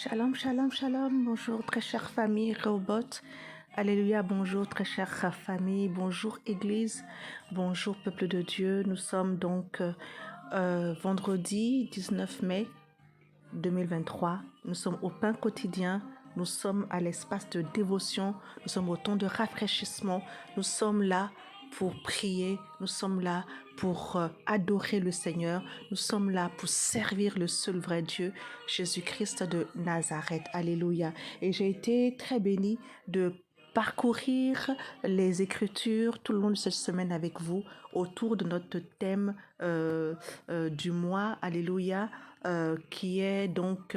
Shalom, shalom, shalom. Bonjour, très chère famille Rehoboth. Alléluia, bonjour, très chère famille. Bonjour, Église. Bonjour, peuple de Dieu. Nous sommes donc vendredi 19 mai 2023. Nous sommes au pain quotidien. Nous sommes à l'espace de dévotion. Nous sommes au temps de rafraîchissement. Nous sommes là pour prier. Nous sommes là pour adorer le Seigneur. Nous sommes là pour servir le seul vrai Dieu, Jésus-Christ de Nazareth. Alléluia. Et j'ai été très bénie de parcourir les Écritures tout le long de cette semaine avec vous autour de notre thème du mois. Alléluia. Qui est donc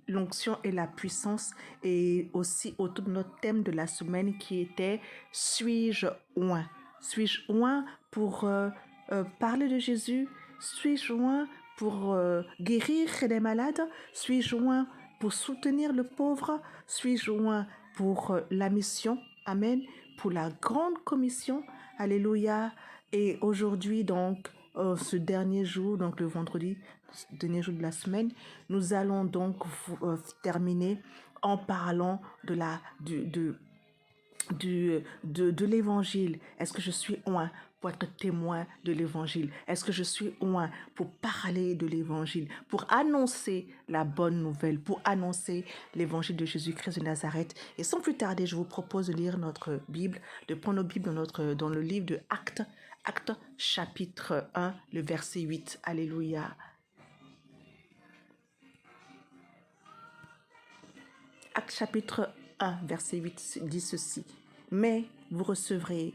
l'onction et la puissance, et aussi autour de notre thème de la semaine qui était suis-je oint? Suis-je oint pour parler de Jésus? Suis-je oint pour guérir les malades? Suis-je oint pour soutenir le pauvre? Suis-je oint pour la mission? Amen. Pour la grande commission. Alléluia. Et aujourd'hui donc, ce dernier jour, donc le vendredi, dernier jour de la semaine, nous allons donc terminer en parlant de l'évangile. Est-ce que je suis oint pour être témoin de l'évangile? Est-ce que je suis oint pour parler de l'évangile, pour annoncer la bonne nouvelle, pour annoncer l'évangile de Jésus-Christ de Nazareth? Et sans plus tarder, je vous propose de lire notre Bible, de prendre nos Bibles dans le livre de Actes, Actes chapitre 1, le verset 8. Alléluia. Actes chapitre 1, verset 8 dit ceci. Mais vous recevrez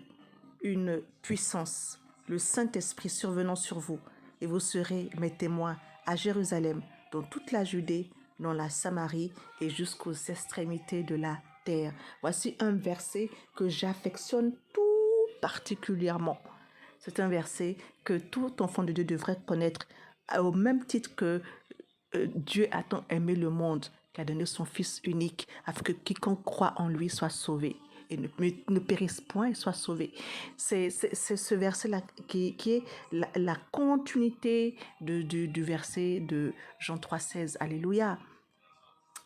une puissance, le Saint-Esprit survenant sur vous, et vous serez mes témoins à Jérusalem, dans toute la Judée, dans la Samarie et jusqu'aux extrémités de la terre. Voici un verset que j'affectionne tout particulièrement. C'est un verset que tout enfant de Dieu devrait connaître, au même titre que Dieu a tant aimé le monde qu'il a donné son Fils unique afin que quiconque croit en lui soit sauvé et ne périsse point et soit sauvé. C'est ce verset-là qui est la continuité du verset de Jean 3,16. Alléluia.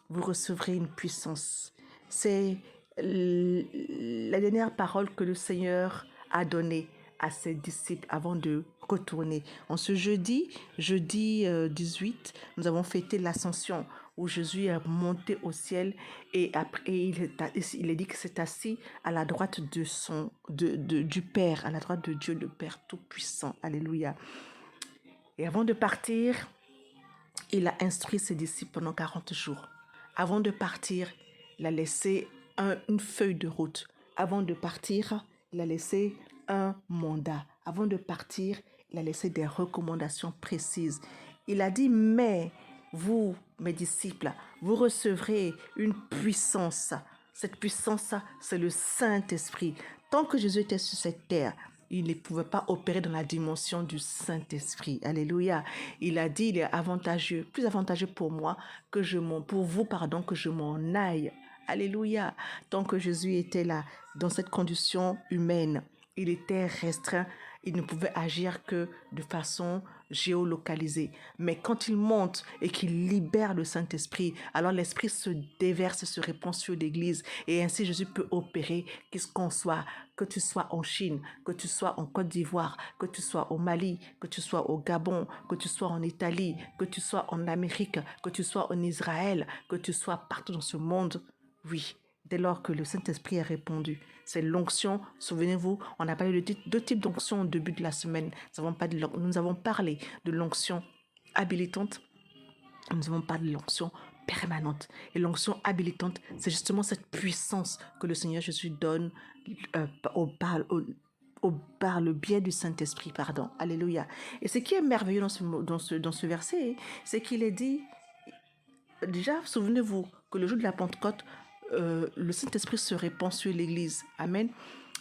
Vous recevrez une puissance. C'est la dernière parole que le Seigneur a donnée à ses disciples avant de retourner. En ce jeudi 18, nous avons fêté l'ascension où Jésus est monté au ciel et après il est dit que c'est assis à la droite du Père, à la droite de Dieu le Père Tout-Puissant. Alléluia. Et avant de partir, il a instruit ses disciples pendant 40 jours. Avant de partir, il a laissé une feuille de route. Avant de partir, il a laissé un mandat. Avant de partir, il a laissé des recommandations précises. Il a dit, mais vous, mes disciples, vous recevrez une puissance. Cette puissance, c'est le Saint-Esprit. Tant que Jésus était sur cette terre, il ne pouvait pas opérer dans la dimension du Saint-Esprit. Alléluia. Il a dit, il est avantageux, plus avantageux pour moi que pour vous, que je m'en aille. Alléluia. Tant que Jésus était là, dans cette condition humaine, il était restreint. Il ne pouvait agir que de façon géolocalisée. Mais quand il monte et qu'il libère le Saint-Esprit, alors l'Esprit se déverse, se répand sur l'Église. Et ainsi, Jésus peut opérer, qu'on soit, que tu sois en Chine, que tu sois en Côte d'Ivoire, que tu sois au Mali, que tu sois au Gabon, que tu sois en Italie, que tu sois en Amérique, que tu sois en Israël, que tu sois partout dans ce monde. Oui, dès lors que le Saint-Esprit a répondu. C'est l'onction. Souvenez-vous, on a parlé de deux types d'onction au début de la semaine. Nous avons parlé de l'onction habilitante. Nous avons parlé de l'onction permanente. Et l'onction habilitante, c'est justement cette puissance que le Seigneur Jésus donne par le biais du Saint-Esprit. Alléluia. Et ce qui est merveilleux dans ce verset, c'est qu'il est dit, déjà, souvenez-vous que le jour de la Pentecôte, le Saint-Esprit se répand sur l'Église. Amen.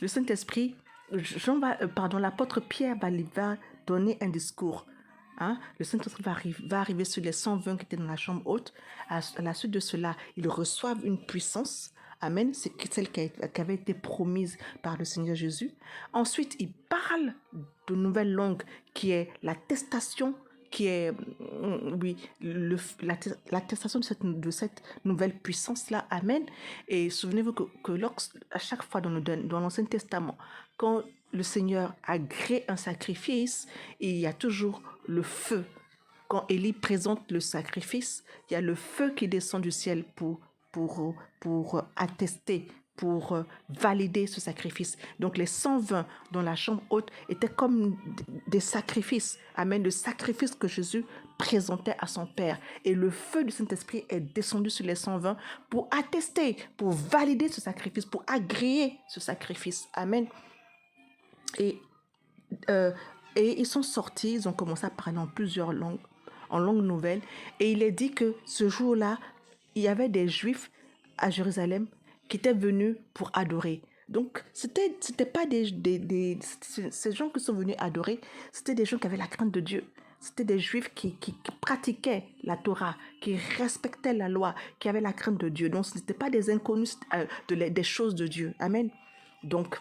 Le Saint-Esprit, l'apôtre Pierre va donner un discours. Le Saint-Esprit va arriver sur les 120 qui étaient dans la chambre haute. À la suite de cela, ils reçoivent une puissance. Amen. C'est celle qui avait été promise par le Seigneur Jésus. Ensuite, il parle de nouvelles langues qui est l'attestation qui est, oui, l'attestation de cette nouvelle puissance-là. Amen. Et souvenez-vous que à chaque fois dans l'Ancien Testament, quand le Seigneur agrée un sacrifice, il y a toujours le feu. Quand Élie présente le sacrifice, il y a le feu qui descend du ciel pour attester, pour valider ce sacrifice. Donc les 120 dans la chambre haute étaient comme des sacrifices. Amen, le sacrifice que Jésus présentait à son Père. Et le feu du Saint-Esprit est descendu sur les 120 pour attester, pour valider ce sacrifice, pour agréer ce sacrifice. Amen. Et, euh, et ils sont sortis, ils ont commencé à parler en plusieurs langues, en langue nouvelle. Et il est dit que ce jour-là, il y avait des Juifs à Jérusalem qui étaient venus pour adorer. Donc, c'était pas ces gens qui sont venus adorer, c'était des gens qui avaient la crainte de Dieu. C'était des Juifs qui pratiquaient la Torah, qui respectaient la loi, qui avaient la crainte de Dieu. Donc, ce n'étaient pas des inconnus des choses de Dieu. Amen. Donc,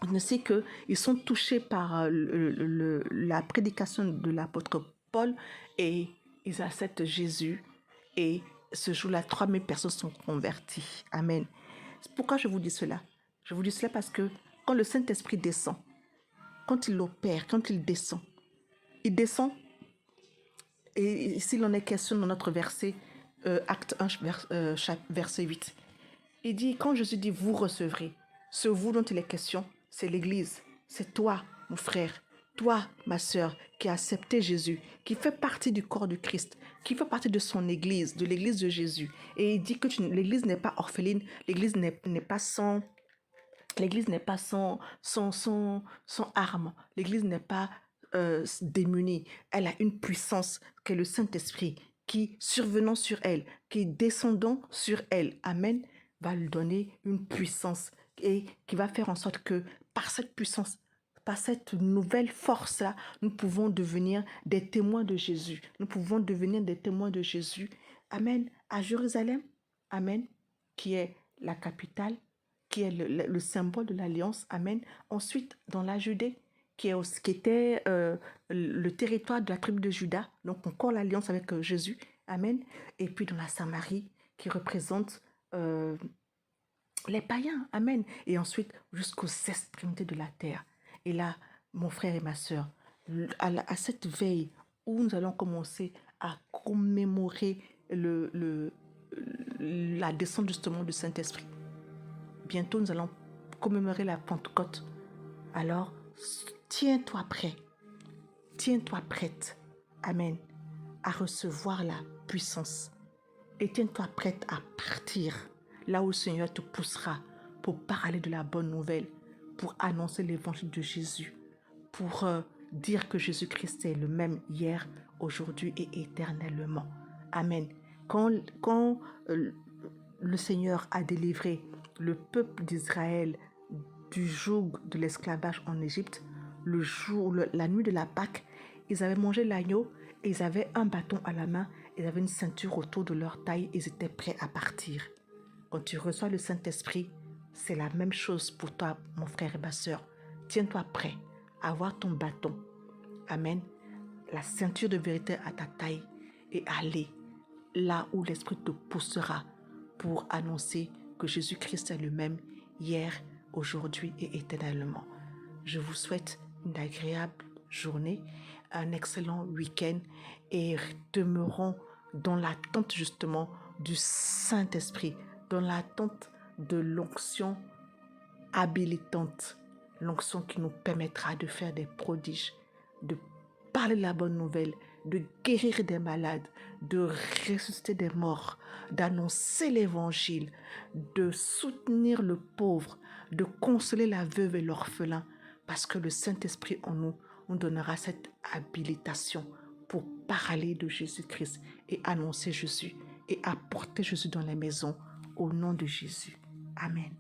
on sait qu'ils sont touchés par la prédication de l'apôtre Paul et ils acceptent Jésus. Et ce jour-là, 3000 personnes sont converties. Amen. Pourquoi je vous dis cela? Je vous dis cela parce que quand le Saint-Esprit descend, quand il opère, quand il descend, et ici l'on est question dans notre verset, acte 1, verset 8. Il dit, quand Jésus dit, vous recevrez, ce vous dont il est question, c'est l'Église. C'est toi, mon frère, toi, ma sœur, qui a accepté Jésus, qui fait partie du corps du Christ, qui fait partie de son Église, de l'Église de Jésus. Et il dit que l'Église n'est pas orpheline, l'Église n'est pas sans... L'Église n'est pas sans armes. L'Église n'est pas démunie. Elle a une puissance qui est le Saint-Esprit, qui, survenant sur elle, qui, descendant sur elle, Amen, va lui donner une puissance et qui va faire en sorte que par cette puissance, par cette nouvelle force-là, nous pouvons devenir des témoins de Jésus. Nous pouvons devenir des témoins de Jésus. Amen. À Jérusalem, Amen, qui est la capitale, qui est le symbole de l'alliance. Amen. Ensuite, dans la Judée, qui était le territoire de la tribu de Juda, donc encore l'alliance avec Jésus. Amen. Et puis dans la Samarie, qui représente les païens. Amen. Et ensuite, jusqu'aux extrémités de la terre. Et là, mon frère et ma sœur, à cette veille où nous allons commencer à commémorer la descente justement du Saint-Esprit, bientôt nous allons commémorer la Pentecôte. Alors, tiens-toi prêt, tiens-toi prête, Amen, à recevoir la puissance. Et tiens-toi prête à partir là où le Seigneur te poussera pour parler de la bonne nouvelle, pour annoncer l'évangile de Jésus, pour dire que Jésus-Christ est le même hier, aujourd'hui et éternellement. Amen. Quand le Seigneur a délivré le peuple d'Israël du joug de l'esclavage en Égypte, la nuit de la Pâque, ils avaient mangé l'agneau et ils avaient un bâton à la main, ils avaient une ceinture autour de leur taille, ils étaient prêts à partir. Quand tu reçois le Saint-Esprit, c'est la même chose pour toi, mon frère et ma sœur. Tiens-toi prêt à avoir ton bâton. Amen. La ceinture de vérité à ta taille et aller là où l'Esprit te poussera pour annoncer que Jésus-Christ est le même hier, aujourd'hui et éternellement. Je vous souhaite une agréable journée, un excellent week-end et demeurons dans l'attente justement du Saint-Esprit, dans l'attente de l'onction habilitante, l'onction qui nous permettra de faire des prodiges, de parler de la bonne nouvelle, de guérir des malades, de ressusciter des morts, d'annoncer l'évangile, de soutenir le pauvre, de consoler la veuve et l'orphelin, parce que le Saint-Esprit en nous donnera cette habilitation pour parler de Jésus-Christ et annoncer Jésus et apporter Jésus dans les maisons au nom de Jésus. Amen.